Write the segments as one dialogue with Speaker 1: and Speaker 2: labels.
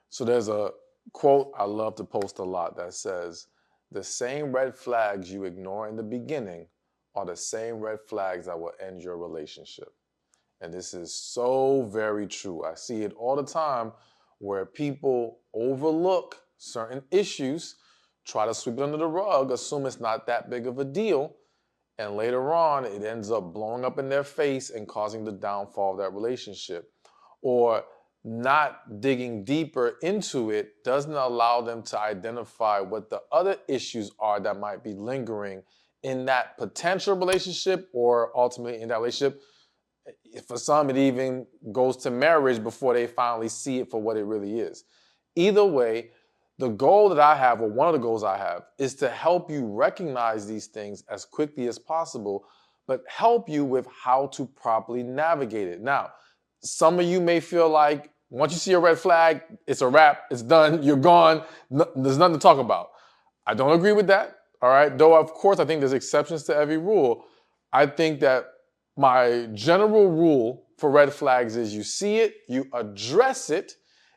Speaker 1: So there's a quote I love to post a lot that says, the same red flags you ignore in the beginning are the same red flags that will end your relationship. And this is so very true. I see it all the time where people overlook certain issues, try to sweep it under the rug, assume it's not that big of a deal, and later on it ends up blowing up in their face and causing the downfall of that relationship. Or not digging deeper into it doesn't allow them to identify what the other issues are that might be lingering in that potential relationship or ultimately in that relationship. For some, it even goes to marriage before they finally see it for what it really is. Either way, the goal that I have, or one of the goals I have, is to help you recognize these things as quickly as possible, but help you with how to properly navigate it. Now, some of you may feel like once you see a red flag, it's a wrap, it's done, you're gone, there's nothing to talk about. I don't agree with that, all right? Though, of course, I think there's exceptions to every rule. I think that my general rule for red flags is you see it, you address it,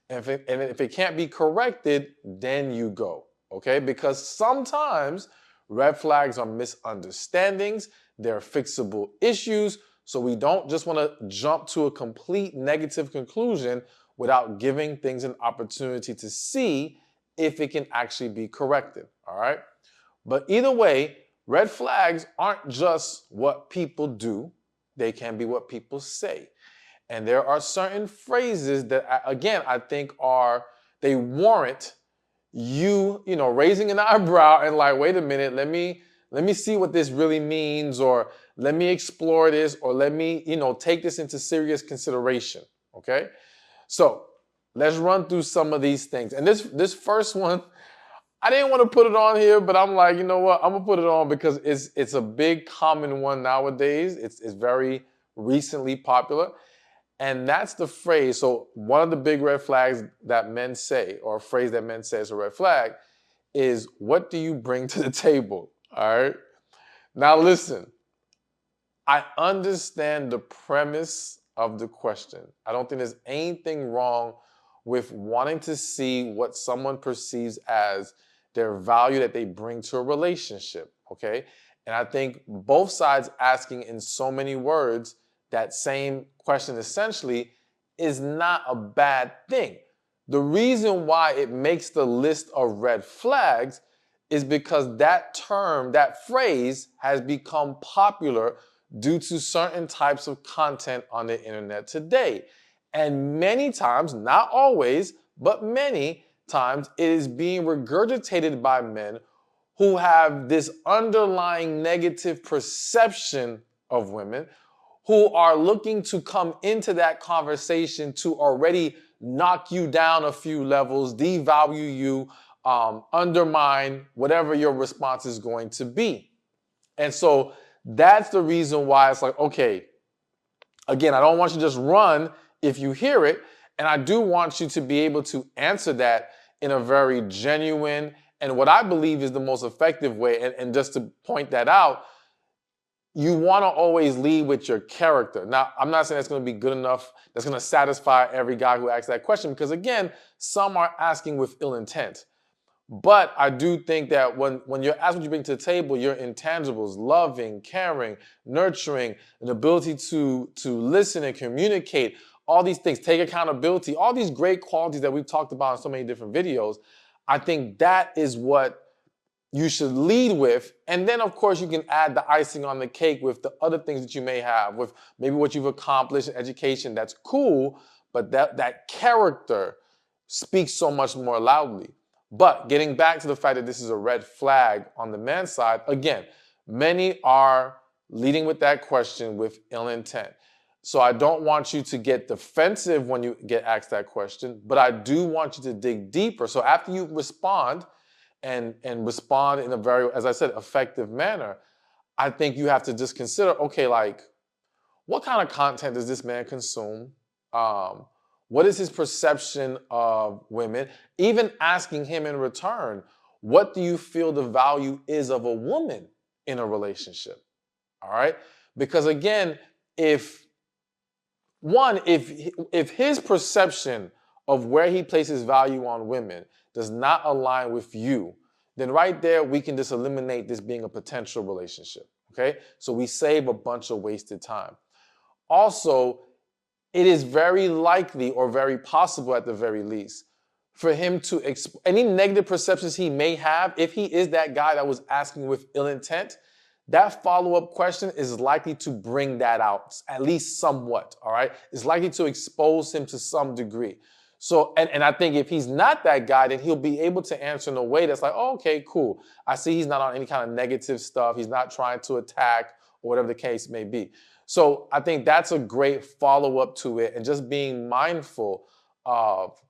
Speaker 1: and if it can't be corrected, then you go, okay? Because sometimes red flags are misunderstandings, they're fixable issues, so we don't just want to jump to a complete negative conclusion without giving things an opportunity to see if it can actually be corrected, all right? But either way, red flags aren't just what people do, they can be what people say. And there are certain phrases that, again, I think they warrant raising an eyebrow and like, wait a minute, let me see what this really means, or let me explore this, or let me, take this into serious consideration, okay? So let's run through some of these things. And this first one, I didn't want to put it on here, but I'm like, you know what? I'm gonna put it on because it's a big common one nowadays. It's very recently popular. And that's the phrase. So one of the big red flags that men say, or a phrase that men say is a red flag, is what do you bring to the table? All right. Now listen, I understand the premise of the question. I don't think there's anything wrong with wanting to see what someone perceives as their value that they bring to a relationship. Okay. And I think both sides asking in so many words that same question essentially is not a bad thing. The reason why it makes the list of red flags is because that term, that phrase has become popular due to certain types of content on the internet today. And many times, not always, but many times, it is being regurgitated by men who have this underlying negative perception of women, who are looking to come into that conversation to already knock you down a few levels, devalue you, undermine whatever your response is going to be. And so that's the reason why it's like, okay, again, I don't want you to just run if you hear it. And I do want you to be able to answer that in a very genuine and what I believe is the most effective way. And just to point that out, you want to always lead with your character. Now, I'm not saying that's going to be good enough, that's going to satisfy every guy who asks that question, because again, some are asking with ill intent. But I do think that when you're asked what you bring to the table, your intangibles, loving, caring, nurturing, an ability to listen and communicate, all these things, take accountability, all these great qualities that we've talked about in so many different videos, I think that is what you should lead with. And then, of course, you can add the icing on the cake with the other things that you may have, with maybe what you've accomplished in education. That's cool, but that character speaks so much more loudly. But getting back to the fact that this is a red flag on the man's side, again, many are leading with that question with ill intent. So I don't want you to get defensive when you get asked that question, but I do want you to dig deeper. So after you respond and respond in a very, as I said, effective manner, I think you have to just consider, okay, like, what kind of content does this man consume? What is his perception of women? Even asking him in return, what do you feel the value is of a woman in a relationship? All right? Because again, if his perception of where he places value on women does not align with you, then right there we can just eliminate this being a potential relationship, okay? So we save a bunch of wasted time. Also, it is very likely or very possible at the very least for him to any negative perceptions he may have, if he is that guy that was asking with ill intent, that follow-up question is likely to bring that out, at least somewhat, all right? It's likely to expose him to some degree. So, and I think if he's not that guy, then he'll be able to answer in a way that's like, oh, okay, cool. I see he's not on any kind of negative stuff. He's not trying to attack or whatever the case may be. So I think that's a great follow-up to it, and just being mindful of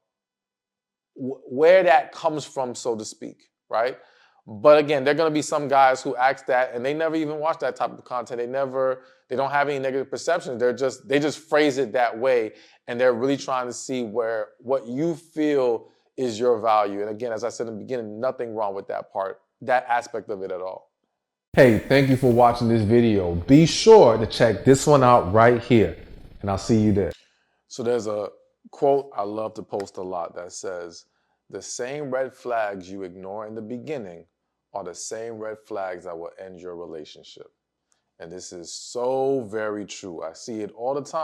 Speaker 1: where that comes from, so to speak, right? But again, there are going to be some guys who ask that and they never even watch that type of content. They don't have any negative perceptions. They just phrase it that way, and they're really trying to see what you feel is your value. And again, as I said in the beginning, nothing wrong with that aspect of it at all.
Speaker 2: Hey, thank you for watching this video. Be sure to check this one out right here, and I'll see you there.
Speaker 1: So there's a quote I love to post a lot that says, "The same red flags you ignore in the beginning are the same red flags that will end your relationship." And this is so very true. I see it all the time.